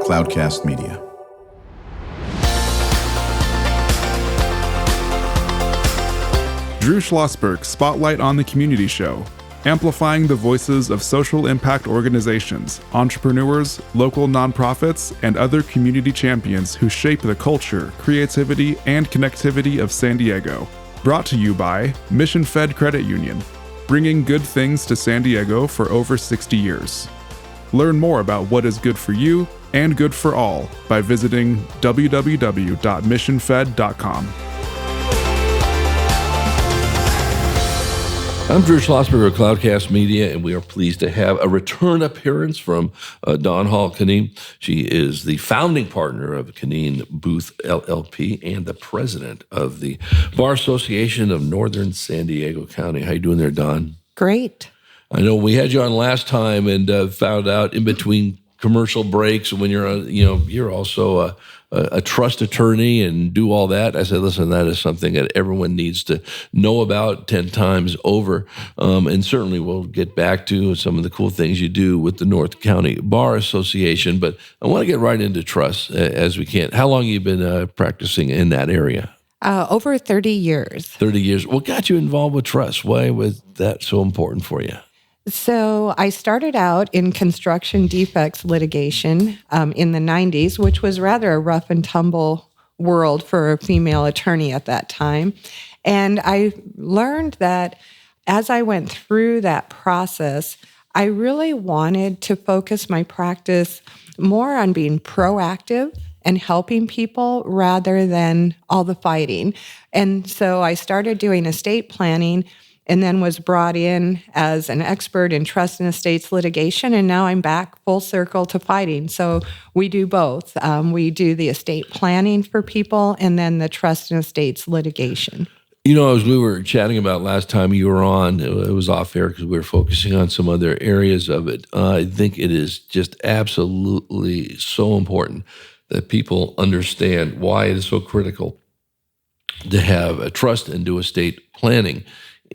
Cloudcast Media. Drew Schlosberg Spotlight on the Community Show, amplifying the voices of social impact organizations, entrepreneurs, local nonprofits, and other community champions who shape the culture, creativity, and connectivity of San Diego. Brought to you by Mission Fed Credit Union, bringing good things to San Diego for over 60 years. Learn more about what is good for you and good for all by visiting www.missionfed.com. I'm Drew Schlosberg of Cloudcast Media, and we are pleased to have a return appearance from Dawn Hall Cunneen. She is the founding partner of Cunneen Booth LLP and the president of the Bar Association of Northern San Diego County. How you doing there, Dawn? Great. I know we had you on last time and found out in between commercial breaks when you're also a trust attorney and do all that. I said, listen, that is something that everyone needs to know about 10 times over. And certainly we'll get back to some of the cool things you do with the North County Bar Association. But I want to get right into trust as we can. How long have you been practicing in that area? Over 30 years. 30 years. What got you involved with trust? Why was that so important for you? So I started out in construction defects litigation in the 90s, which was rather a rough and tumble world for a female attorney at that time. And I learned that as I went through that process, I really wanted to focus my practice more on being proactive and helping people rather than all the fighting. And so I started doing estate planning and then was brought in as an expert in trust and estates litigation, and now I'm back full circle to fighting. So we do both. We do the estate planning for people and then the trust and estates litigation. You know, as we were chatting about last time you were on, it was off air because we were focusing on some other areas of it. I think it is just absolutely so important that people understand why it is so critical to have a trust and do estate planning.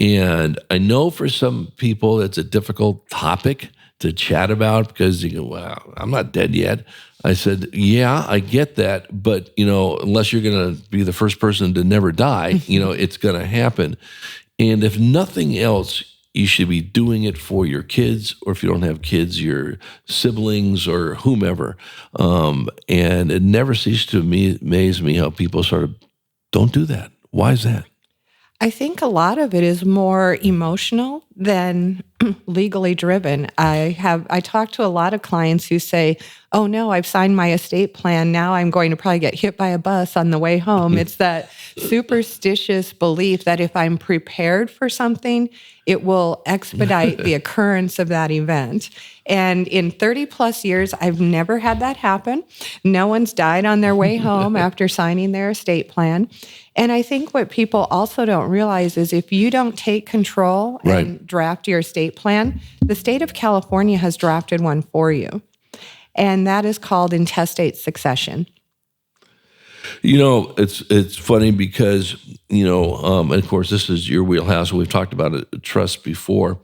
And I know for some people it's a difficult topic to chat about because you go, well, I'm not dead yet. I said, yeah, I get that. But, unless you're going to be the first person to never die, it's going to happen. And if nothing else, you should be doing it for your kids, or if you don't have kids, your siblings or whomever. And it never ceases to amaze me how people sort of don't do that. Why is that? I think a lot of it is more emotional than legally driven. I talk to a lot of clients who say, oh no, I've signed my estate plan. Now I'm going to probably get hit by a bus on the way home. It's that superstitious belief that if I'm prepared for something, it will expedite the occurrence of that event. And in 30 plus years, I've never had that happen. No one's died on their way home after signing their estate plan. And I think what people also don't realize is if you don't take control and draft your estate plan, the state of California has drafted one for you. And that is called intestate succession. It's funny because, and of course, this is your wheelhouse. We've talked about trust before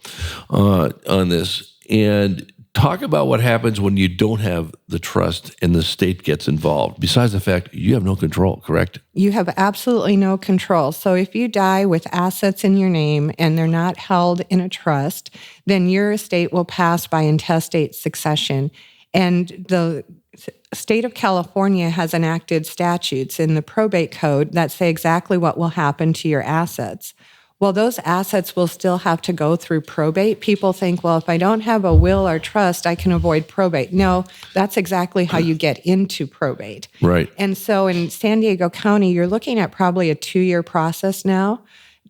on this. And talk about what happens when you don't have the trust and the state gets involved. Besides the fact you have no control, correct? You have absolutely no control. So if you die with assets in your name and they're not held in a trust, then your estate will pass by intestate succession. And the state of California has enacted statutes in the probate code that say exactly what will happen to your assets. Well, those assets will still have to go through probate. People think, well, if I don't have a will or trust, I can avoid probate. No, that's exactly how you get into probate. Right. And so in San Diego County, you're looking at probably a 2-year process now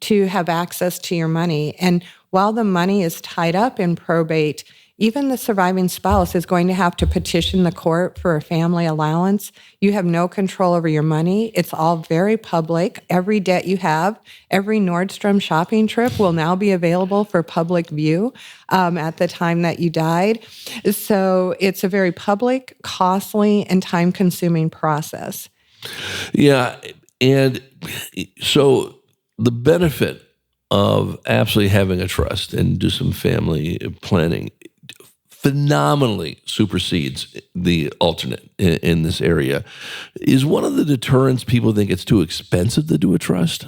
to have access to your money. And while the money is tied up in probate, even the surviving spouse is going to have to petition the court for a family allowance. You have no control over your money. It's all very public. Every debt you have, every Nordstrom shopping trip will now be available for public view at the time that you died. So it's a very public, costly, and time-consuming process. Yeah, and so the benefit of absolutely having a trust and do some family planning, phenomenally supersedes the alternate in this area. Is one of the deterrents people think it's too expensive to do a trust?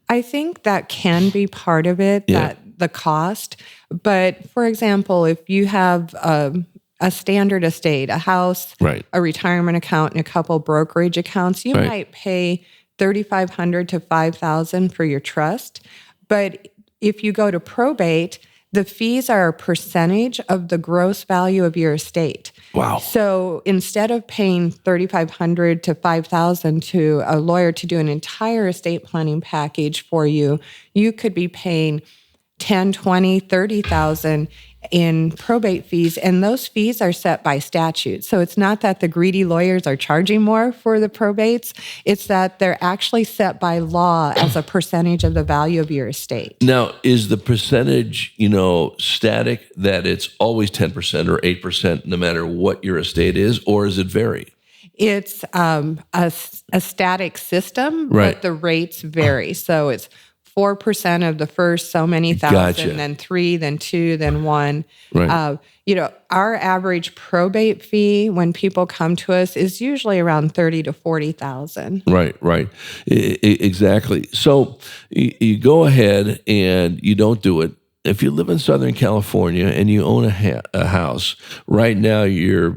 I think that can be part of it, that the cost. But for example, if you have a standard estate, a house, a retirement account, and a couple brokerage accounts, you might pay $3,500 to $5,000 for your trust. But if you go to probate, the fees are a percentage of the gross value of your estate. Wow. So instead of paying $3,500 to $5,000 to a lawyer to do an entire estate planning package for you, you could be paying $10,000, $20,000, $30,000 in probate fees, and those fees are set by statute. So it's not that the greedy lawyers are charging more for the probates, it's that they're actually set by law as a percentage of the value of your estate. Now, is the percentage, static, that it's always 10% or 8% no matter what your estate is, or does it vary? It's a static system, but the rates vary. So it's 4% of the first so many thousand, then 3, then 2, then 1. Right. Our average probate fee when people come to us is usually around $30,000 to $40,000. Right. Exactly. So you go ahead and you don't do it. If you live in Southern California and you own a house, right now you're,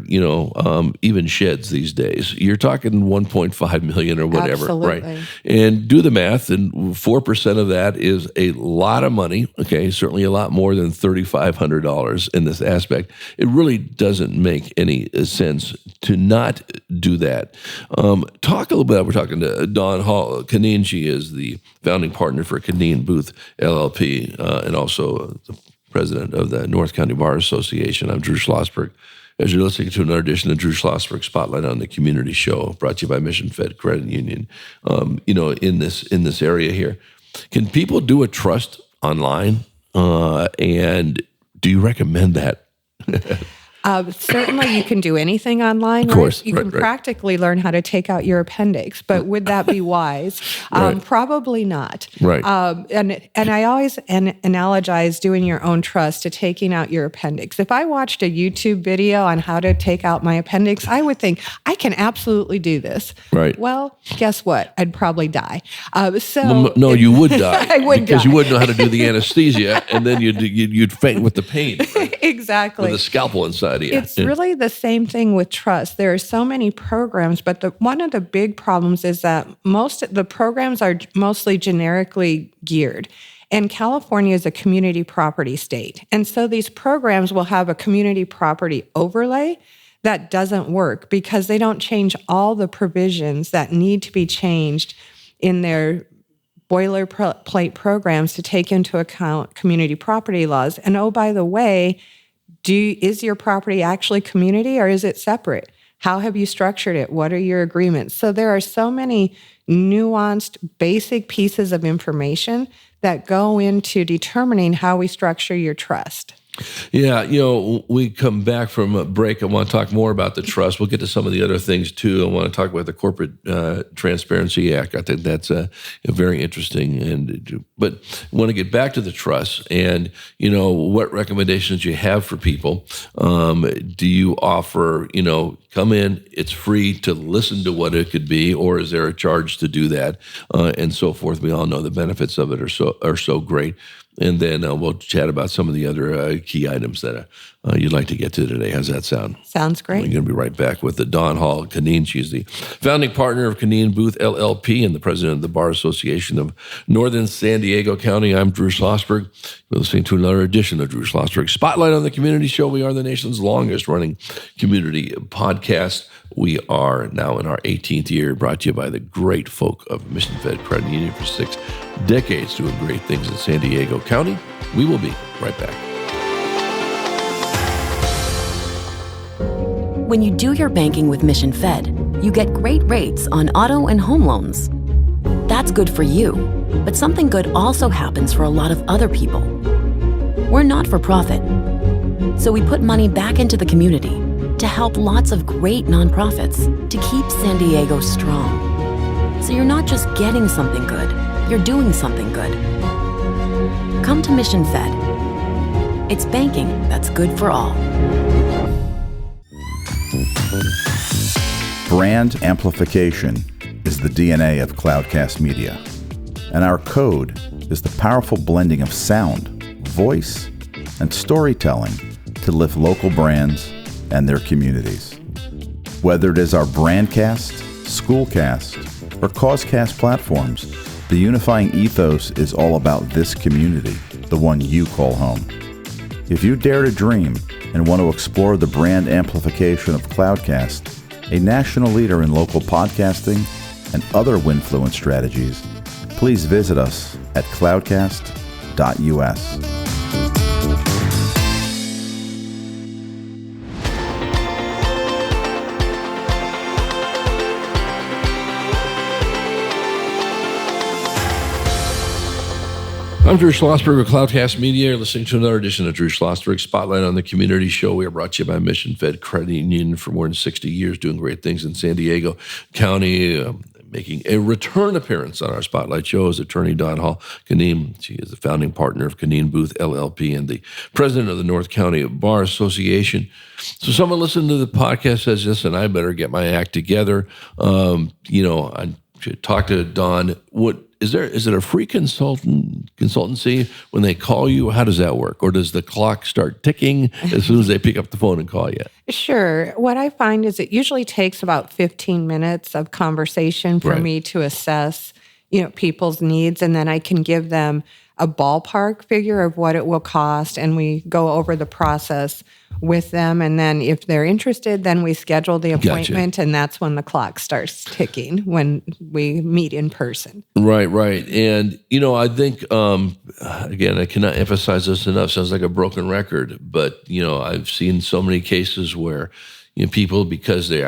even sheds these days, you're talking 1.5 million or whatever. Absolutely. Right? And do the math, and 4% of that is a lot of money. Okay, certainly a lot more than $3,500 in this aspect. It really doesn't make any sense to not do that. Talk a little bit. We're talking to Dawn Hall Cunneen. She is the founding partner for Cunneen Booth LLP, and also the president of the North County Bar Association. I'm Drew Schlosberg. As you're listening to another edition of Drew Schlosberg Spotlight on the Community Show, brought to you by Mission Fed Credit Union. In this area here, can people do a trust online? And do you recommend that? Certainly you can do anything online. Of course. Right? You can practically learn how to take out your appendix, but would that be wise? Probably not. Right. And I always analogize doing your own trust to taking out your appendix. If I watched a YouTube video on how to take out my appendix, I would think, I can absolutely do this. Right. Well, guess what? I'd probably die. No, you would die. I would because die. you wouldn't know how to do the anesthesia, and then you'd faint with the pain. Right? Exactly. With a scalpel inside. It's really the same thing with trust. There are so many programs, but one of the big problems is that most of the programs are mostly generically geared. And California is a community property state. And so these programs will have a community property overlay that doesn't work because they don't change all the provisions that need to be changed in their boilerplate programs to take into account community property laws. And oh, by the way, is your property actually community or is it separate? How have you structured it? What are your agreements? So there are so many nuanced, basic pieces of information that go into determining how we structure your trust. Yeah, we come back from a break. I want to talk more about the trust. We'll get to some of the other things too. I want to talk about the Corporate Transparency Act. I think that's very interesting. But I want to get back to the trust and, what recommendations you have for people. Do you offer, come in, it's free to listen to what it could be, or is there a charge to do that, and so forth? We all know the benefits of it are so great. And then we'll chat about some of the other key items that you'd like to get to today. How's that sound? Sounds great. We're going to be right back with the Dawn Hall Cunneen. She's the founding partner of Cunneen Booth LLP and the president of the Bar Association of Northern San Diego County. I'm Drew Schlosberg. You're listening to another edition of Drew Schlosberg Spotlight on the Community Show. We are the nation's longest running community podcast. We are now in our 18th year, brought to you by the great folk of Mission Fed Credit Union for 6 decades, doing great things in San Diego County. We will be right back. When you do your banking with Mission Fed, you get great rates on auto and home loans. That's good for you, but something good also happens for a lot of other people. We're not for profit, so we put money back into the community to help lots of great nonprofits to keep San Diego strong. So you're not just getting something good, you're doing something good. Come to Mission Fed. It's banking that's good for all. Brand amplification is the DNA of Cloudcast Media, and our code is the powerful blending of sound, voice, and storytelling to lift local brands and their communities. Whether it is our Brandcast, Schoolcast, or Causecast platforms, the unifying ethos is all about this community, the one you call home. If you dare to dream and want to explore the brand amplification of Cloudcast, a national leader in local podcasting and other Winfluence strategies, please visit us at cloudcast.us. I'm Drew Schlosberg of Cloudcast Media. You're listening to another edition of Drew Schlosberg Spotlight on the Community Show. We are brought to you by Mission Fed Credit Union for more than 60 years, doing great things in San Diego County. Making a return appearance on our Spotlight show is attorney Dawn Hall Cunneen. She is the founding partner of Cunneen Booth LLP and the president of the North County Bar Association. So someone listening to the podcast says, listen, I better get my act together. I should talk to Dawn. Is it a free consultancy when they call you? How does that work? Or does the clock start ticking as soon as they pick up the phone and call you? Sure. What I find is it usually takes about 15 minutes of conversation for me to assess, people's needs, and then I can give them a ballpark figure of what it will cost, and we go over the process with them. And then if they're interested, then we schedule the appointment, and that's when the clock starts ticking, when we meet in person. Right. And, I think, again, I cannot emphasize this enough. Sounds like a broken record, but, I've seen so many cases where, people, because they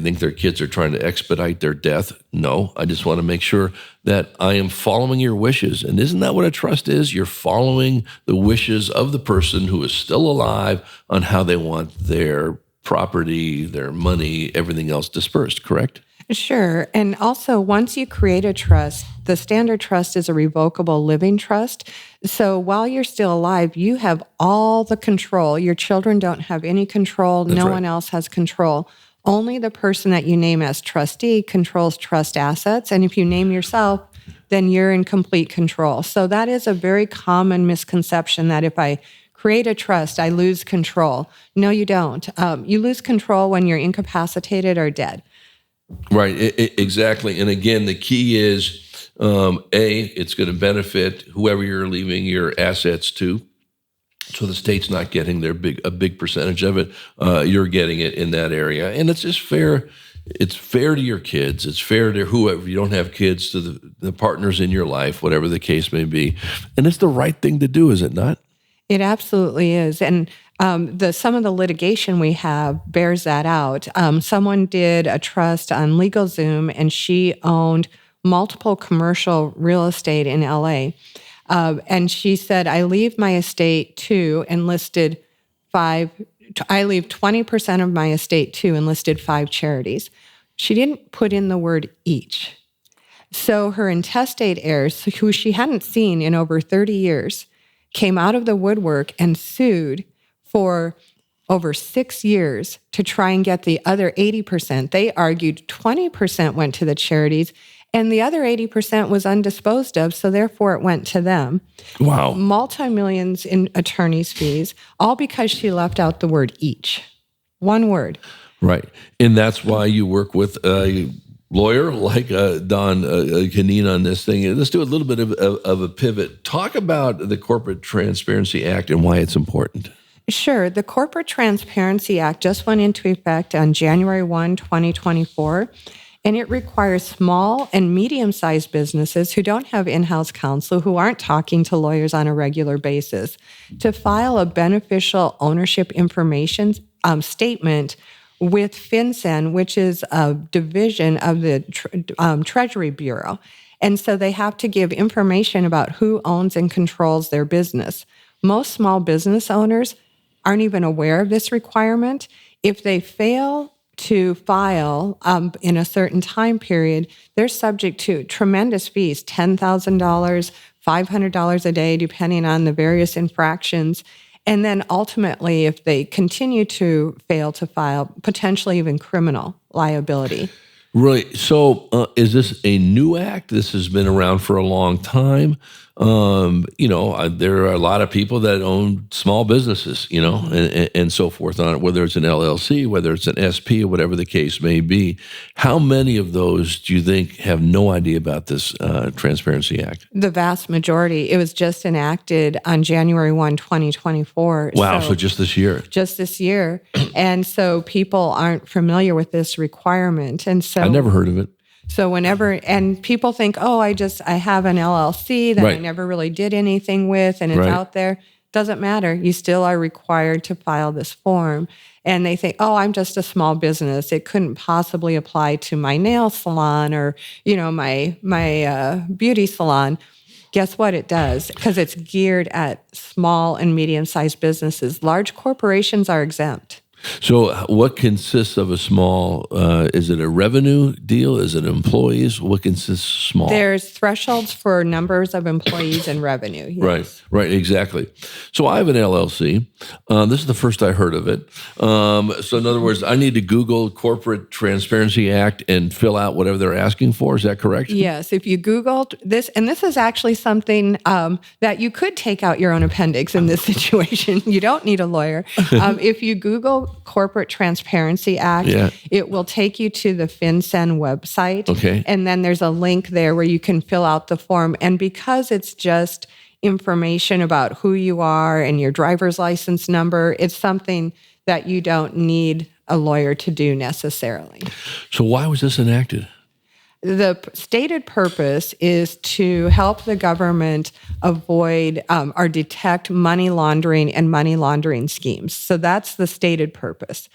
think their kids are trying to expedite their death. No, I just want to make sure that I am following your wishes. And isn't that what a trust is? You're following the wishes of the person who is still alive on how they want their property, their money, everything else dispersed, correct? Sure. And also, once you create a trust, the standard trust is a revocable living trust. So while you're still alive, you have all the control. Your children don't have any control. That's no right. one else has control. Only the person that you name as trustee controls trust assets. And if you name yourself, then you're in complete control. So that is a very common misconception that if I create a trust, I lose control. No, you don't. You lose control when you're incapacitated or dead. Right, exactly. And again, the key is, it's going to benefit whoever you're leaving your assets to. So the state's not getting a big percentage of it. You're getting it in that area. And it's just fair. It's fair to your kids. It's fair to whoever. You don't have kids, to the partners in your life, whatever the case may be. And it's the right thing to do, is it not? It absolutely is. And some of the litigation we have bears that out. Someone did a trust on LegalZoom, and she owned multiple commercial real estate in LA. And she said, I leave my estate to, and listed I leave 20% of my estate to, and listed 5 charities. She didn't put in the word each. So her intestate heirs, who she hadn't seen in over 30 years, came out of the woodwork and sued for over 6 years to try and get the other 80%. They argued 20% went to the charities, and the other 80% was undisposed of, so therefore it went to them. Wow. Multi-millions in attorney's fees, all because she left out the word each. One word. Right. And that's why you work with a lawyer like Dawn Cunneen on this thing. Let's do a little bit of a pivot. Talk about the Corporate Transparency Act and why it's important. Sure. The Corporate Transparency Act just went into effect on January 1, 2024, and it requires small and medium-sized businesses who don't have in-house counsel, who aren't talking to lawyers on a regular basis, to file a beneficial ownership information statement with FinCEN, which is a division of the Treasury Bureau. And so they have to give information about who owns and controls their business. Most small business owners aren't even aware of this requirement. If they fail to file in a certain time period, they're subject to tremendous fees, $10,000, $500 a day, depending on the various infractions. And then ultimately, if they continue to fail to file, potentially even criminal liability. Right. So is this a new act? This has been around for a long time. There are a lot of people that own small businesses, and so forth on it, whether it's an LLC, whether it's an SP, or whatever the case may be. How many of those do you think have no idea about this Transparency Act? The vast majority. It was just enacted on January 1, 2024. Wow, so just this year. Just this year. And so people aren't familiar with this requirement. And so I never heard of it. So and people think, I have an LLC that I never really did anything with, and it's out there. Doesn't matter. You still are required to file this form. And they think, I'm just a small business. It couldn't possibly apply to my nail salon or, my beauty salon. Guess what? It does, because it's geared at small and medium-sized businesses. Large corporations are exempt. So what consists of a small, is it a revenue deal? Is it employees? What consists of small? There's thresholds for numbers of employees and revenue. Yes. Right, exactly. So I have an LLC. This is the first I heard of it. So in other words, I need to Google Corporate Transparency Act and fill out whatever they're asking for. Is that correct? Yes. If you Googled this, and this is actually something that you could take out your own appendix in this situation. You don't need a lawyer. If you Google Corporate Transparency Act, it will take you to the FinCEN website. Okay. And then there's a link there where you can fill out the form. And because it's just information about who you are and your driver's license number, it's something that you don't need a lawyer to do necessarily. So why was this enacted? The stated purpose is to help the government avoid or detect money laundering and money laundering schemes. So that's the stated purpose.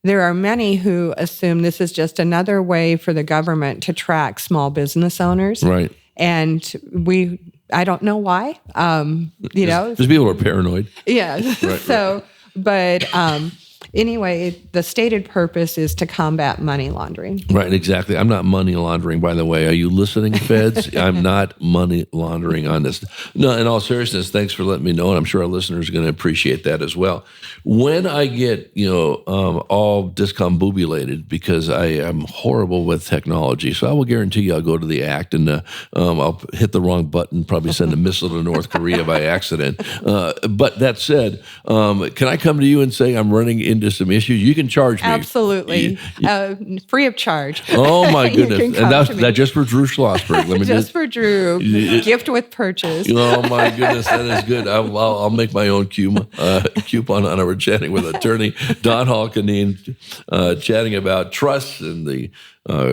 There are many who assume this is just another way for the government to track small business owners. Right. And I don't know why. Because people are paranoid. Yeah. Anyway, the stated purpose is to combat money laundering. Right, exactly. I'm not money laundering, by the way. Are you listening, feds? I'm not money laundering on this. No, in all seriousness, thanks for letting me know, and I'm sure our listeners are going to appreciate that as well. When I get, all discombobulated because I am horrible with technology, so I will guarantee you I'll go to the act and I'll hit the wrong button, probably send a missile to North Korea by accident. But that said, can I come to you and say I'm running into some issues? You can charge me. Absolutely. Free of charge. Oh, my goodness. And that's just for Drew Schlosberg. For Drew. Gift with purchase. Oh, my goodness. That is good. I'll make my own coupon on it. We're chatting with attorney Dawn Hall Cunneen, chatting about trusts and the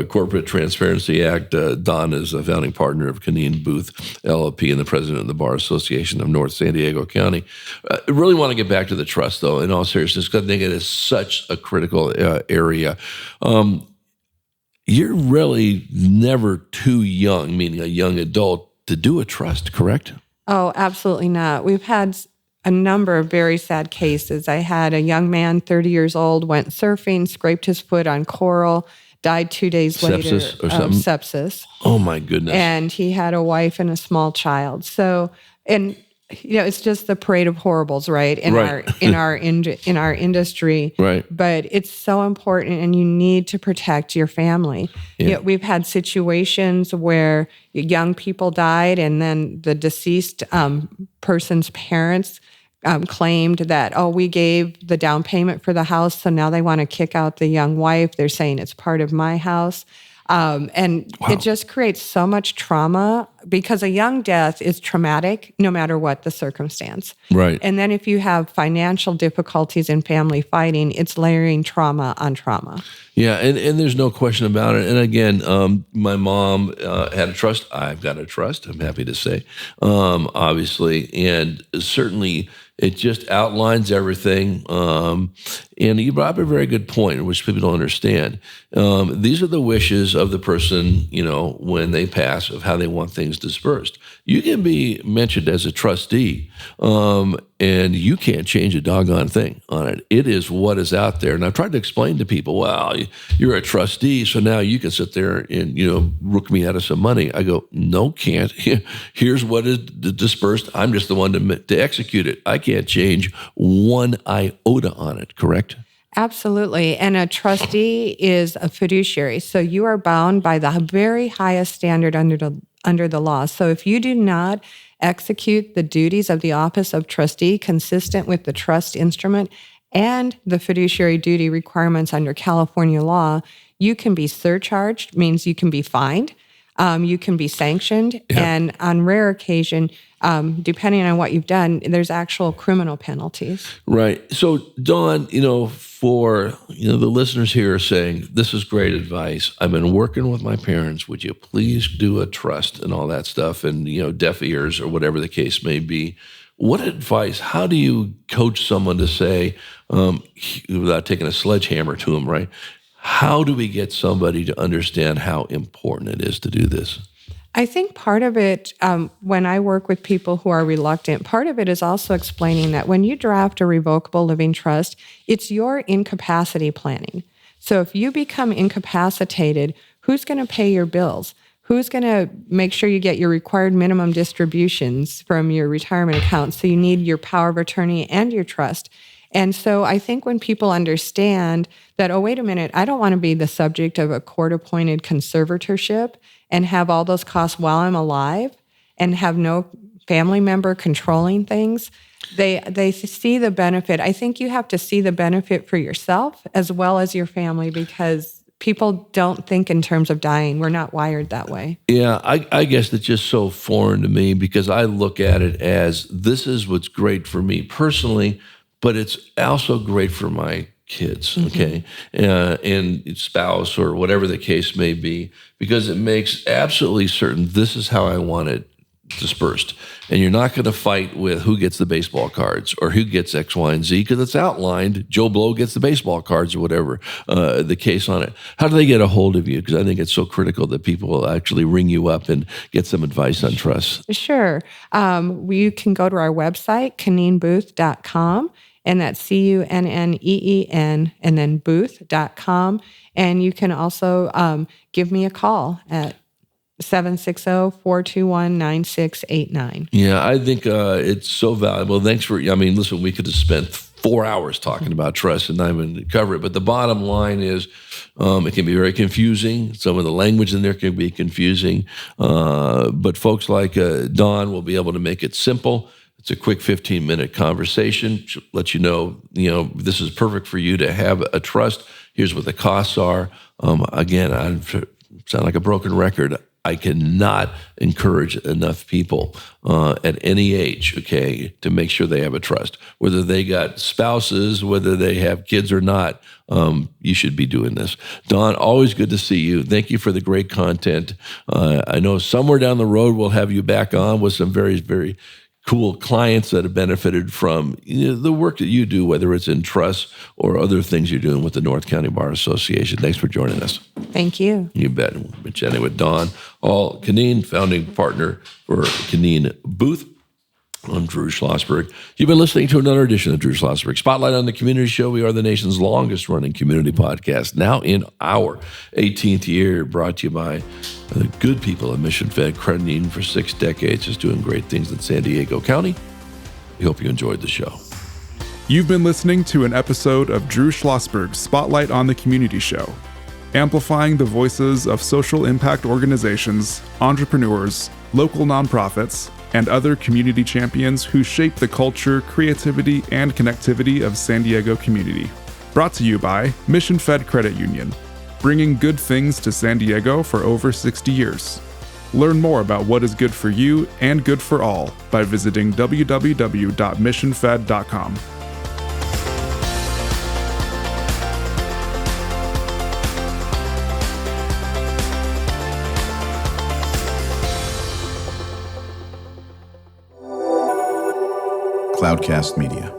Corporate Transparency Act. Dawn is a founding partner of Cunneen Booth LLP and the president of the Bar Association of North San Diego County. I really want to get back to the trust, though, in all seriousness, because I think it is such a critical area. You're really never too young, meaning a young adult, to do a trust, correct? Oh, absolutely not. We've had a number of very sad cases. I had a young man, 30 years old, went surfing, scraped his foot on coral, died 2 days later of sepsis. Oh, my goodness. And he had a wife and a small child. So, it's just the parade of horribles, right? In our industry. Right. But it's so important, and you need to protect your family. Yeah. We've had situations where young people died, and then the deceased person's parents claimed that, we gave the down payment for the house, so now they want to kick out the young wife. They're saying it's part of my house. It just creates so much trauma, because a young death is traumatic no matter what the circumstance. Right. And then if you have financial difficulties in family fighting, it's layering trauma on trauma. Yeah, and there's no question about it. And again, my mom had a trust. I've got a trust, I'm happy to say, obviously. And certainly it just outlines everything. And you brought up a very good point, which people don't understand. These are the wishes of the person, when they pass, of how they want things dispersed. You can be mentioned as a trustee, and you can't change a doggone thing on it. It is what is out there. And I've tried to explain to people, well, you're a trustee, so now you can sit there and, rook me out of some money. I go, no, can't. Here's what is dispersed. I'm just the one to execute it. I can't change one iota on it, correct? Absolutely. And a trustee is a fiduciary. So you are bound by the very highest standard under the law. So if you do not execute the duties of the office of trustee consistent with the trust instrument and the fiduciary duty requirements under California law, you can be surcharged, means you can be fined, you can be sanctioned, and on rare occasion, depending on what you've done, there's actual criminal penalties. Right. So, Dawn, for the listeners here are saying, this is great advice. I've been working with my parents. Would you please do a trust and all that stuff, and deaf ears or whatever the case may be? What advice? How do you coach someone to say, without taking a sledgehammer to them, right? How do we get somebody to understand how important it is to do this? I think part of it, when I work with people who are reluctant, part of it is also explaining that when you draft a revocable living trust, it's your incapacity planning. So if you become incapacitated, who's going to pay your bills? Who's going to make sure you get your required minimum distributions from your retirement account? So you need your power of attorney and your trust. And so I think when people understand that, oh, wait a minute, I don't want to be the subject of a court-appointed conservatorship and have all those costs while I'm alive and have no family member controlling things, they see the benefit. I think you have to see the benefit for yourself as well as your family, because people don't think in terms of dying. We're not wired that way. Yeah, I guess it's just so foreign to me, because I look at it as, this is what's great for me personally, but it's also great for my kids, okay, and spouse or whatever the case may be, because it makes absolutely certain this is how I want it dispersed. And you're not going to fight with who gets the baseball cards or who gets X, Y, and Z, because it's outlined. Joe Blow gets the baseball cards or whatever the case on it. How do they get a hold of you? Because I think it's so critical that people will actually ring you up and get some advice on trust. Sure. You can go to our website, CunneenBooth.com. And that's CUNNEEN and then booth.com. And you can also give me a call at 760-421-9689. Yeah, I think it's so valuable. Thanks for, listen, we could have spent 4 hours talking about trust and not even cover it. But the bottom line is it can be very confusing. Some of the language in there can be confusing. But folks like Dawn will be able to make it simple. It's a quick 15-minute conversation. She'll let you know, this is perfect for you to have a trust. Here's what the costs are. Again, I sound like a broken record. I cannot encourage enough people at any age, okay, to make sure they have a trust. Whether they got spouses, whether they have kids or not, you should be doing this. Dawn, always good to see you. Thank you for the great content. I know somewhere down the road we'll have you back on with some very, very cool clients that have benefited from the work that you do, whether it's in trust or other things you're doing with the North County Bar Association. Thanks for joining us. Thank you. You bet. We've been chatting with Dawn Hall Cunneen, founding partner for Cunneen Booth. I'm Drew Schlosberg. You've been listening to another edition of Drew Schlosberg Spotlight on the Community Show. We are the nation's longest running community podcast, now in our 18th year, brought to you by the good people of Mission Fed Credit Union for 6 decades, just doing great things in San Diego County. We hope you enjoyed the show. You've been listening to an episode of Drew Schlosberg's Spotlight on the Community Show, amplifying the voices of social impact organizations, entrepreneurs, local nonprofits, and other community champions who shape the culture, creativity, and connectivity of San Diego community. Brought to you by Mission Fed Credit Union, bringing good things to San Diego for over 60 years. Learn more about what is good for you and good for all by visiting www.missionfed.com. Cloudcast Media.